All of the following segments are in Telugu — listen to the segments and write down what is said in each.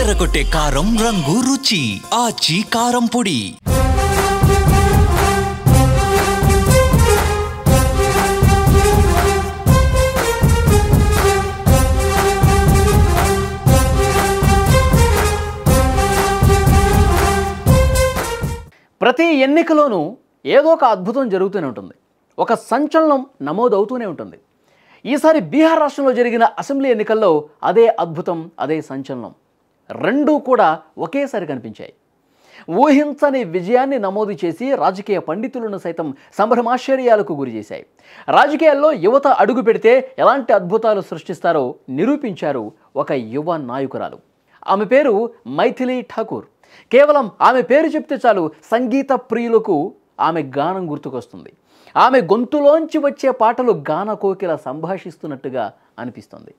అదరగొట్టే కారం రంగు రుచి ఆచి కారం పొడి. ప్రతి ఎన్నికలోనూ ఏదో ఒక అద్భుతం జరుగుతూనే ఉంటుంది. ఒక సంచలనం నమోదవుతూనే ఉంటుంది. ఈసారి బీహార్ రాష్ట్రంలో జరిగిన అసెంబ్లీ ఎన్నికల్లో అదే అద్భుతం, అదే సంచలనం రెండూ కూడా ఒకేసారి కనిపించాయి. ఊహించని విజయాన్ని నమోదు చేసి రాజకీయ పండితులను సైతం సంభ్రమాశ్చర్యాలకు గురి చేశాయి. రాజకీయాల్లో యువత అడుగు పెడితే ఎలాంటి అద్భుతాలు సృష్టిస్తారో నిరూపించారు ఒక యువ నాయకురాలు. ఆమె పేరు మైథిలి ఠాకూర్. కేవలం ఆమె పేరు చెప్తే చాలు సంగీత ప్రియులకు ఆమె గానం గుర్తుకొస్తుంది. ఆమె గొంతులోంచి వచ్చే పాటలు గాన కోకిల సంభాషిస్తున్నట్టుగా అనిపిస్తుంది.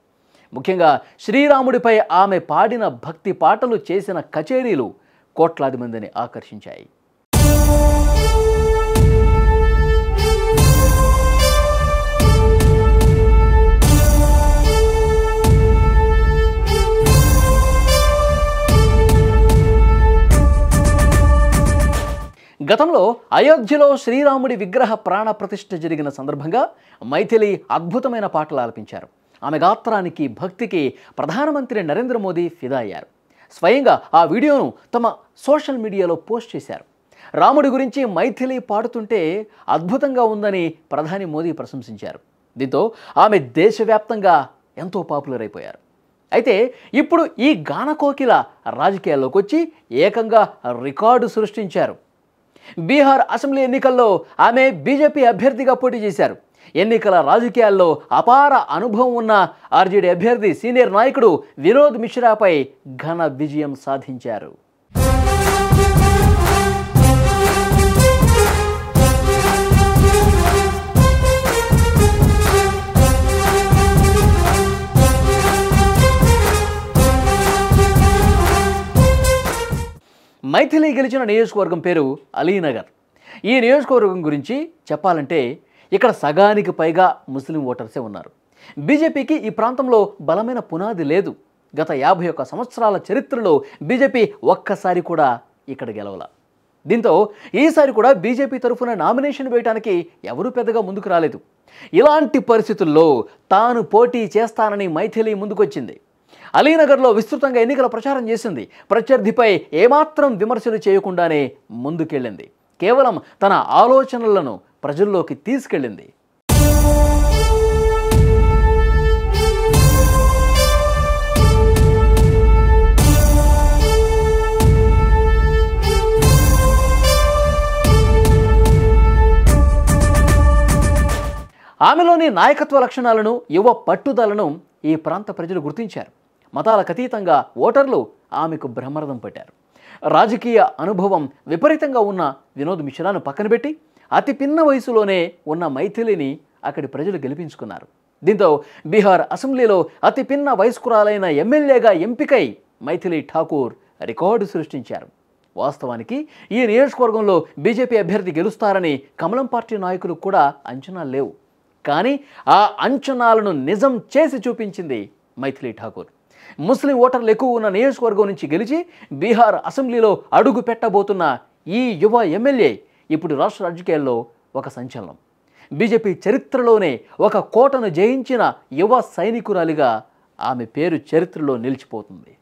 ముఖ్యంగా శ్రీరాముడిపై ఆమె పాడిన భక్తి పాటలు, చేసిన కచేరీలు కోట్లాది మందిని ఆకర్షించాయి. గతంలో అయోధ్యలో శ్రీరాముడి విగ్రహ ప్రాణ ప్రతిష్ఠ జరిగిన సందర్భంగా మైథిలి అద్భుతమైన పాటలు ఆలపించారు. ఆమె గాత్రానికి, భక్తికి ప్రధానమంత్రి నరేంద్ర మోదీ ఫిదా అయ్యారు. స్వయంగా ఆ వీడియోను తమ సోషల్ మీడియాలో పోస్ట్ చేశారు. రాముడి గురించి మైథిలి పాడుతుంటే అద్భుతంగా ఉందని ప్రధాని మోదీ ప్రశంసించారు. దీంతో ఆమె దేశవ్యాప్తంగా ఎంతో పాపులర్ అయిపోయారు. అయితే ఇప్పుడు ఈ గానకోకిల రాజకీయాల్లోకి వచ్చి ఏకంగా రికార్డు సృష్టించారు. బీహార్ అసెంబ్లీ ఎన్నికల్లో ఆమె బీజేపీ అభ్యర్థిగా పోటీ చేశారు. ఎన్నికల రాజకీయాల్లో అపార అనుభవం ఉన్న ఆర్జేడీ అభ్యర్థి సీనియర్ నాయకుడు వినోద్ మిశ్రాపై ఘన విజయం సాధించారు. మైథిలి గెలిచిన నియోజకవర్గం పేరు అలీనగర్. ఈ నియోజకవర్గం గురించి చెప్పాలంటే ఇక్కడ సగానికి పైగా ముస్లిం ఓటర్సే ఉన్నారు. బీజేపీకి ఈ ప్రాంతంలో బలమైన పునాది లేదు. గత 51 సంవత్సరాల చరిత్రలో బీజేపీ ఒక్కసారి కూడా ఇక్కడ గెలవల. దీంతో ఈసారి కూడా బీజేపీ తరఫున నామినేషన్ వేయడానికి ఎవరూ పెద్దగా ముందుకు రాలేదు. ఇలాంటి పరిస్థితుల్లో తాను పోటీ చేస్తానని మైథిలి ముందుకొచ్చింది. అలీనగర్లో విస్తృతంగా ఎన్నికల ప్రచారం చేసింది. ప్రత్యర్థిపై ఏమాత్రం విమర్శలు చేయకుండానే ముందుకెళ్ళింది. కేవలం తన ఆలోచనలను ప్రజల్లోకి తీసుకెళ్ళింది. ఆమెలోని నాయకత్వ లక్షణాలను, యువ పట్టుదలను ఈ ప్రాంత ప్రజలు గుర్తించారు. మతాలకు అతీతంగా ఓటర్లు ఆమెకు బ్రహ్మరథం పట్టారు. రాజకీయ అనుభవం విపరీతంగా ఉన్న వినోద్ మిశ్రాను పక్కన పెట్టి అతి పిన్న వయసులోనే ఉన్న మైథిలిని అక్కడి ప్రజలు గెలిపించుకున్నారు. దీంతో బీహార్ అసెంబ్లీలో అతి పిన్న వయస్కురాలైన ఎమ్మెల్యేగా ఎంపికై మైథిలి ఠాకూర్ రికార్డు సృష్టించారు. వాస్తవానికి ఈ నియోజకవర్గంలో బీజేపీ అభ్యర్థి గెలుస్తారని కమలం పార్టీ నాయకులు కూడా అంచనాలు లేవు. కానీ ఆ అంచనాలను నిజం చేసి చూపించింది మైథిలి ఠాకూర్. ముస్లిం ఓటర్లు ఎక్కువ ఉన్న నియోజకవర్గం నుంచి గెలిచి బీహార్ అసెంబ్లీలో అడుగు పెట్టబోతున్న ఈ యువ ఎమ్మెల్యే ఇప్పుడు రాష్ట్ర రాజకీయాల్లో ఒక సంచలనం. బీజేపీ చరిత్రలోనే ఒక కోటను జయించిన యువ సైనికురాలిగా ఆమె పేరు చరిత్రలో నిలిచిపోతుంది.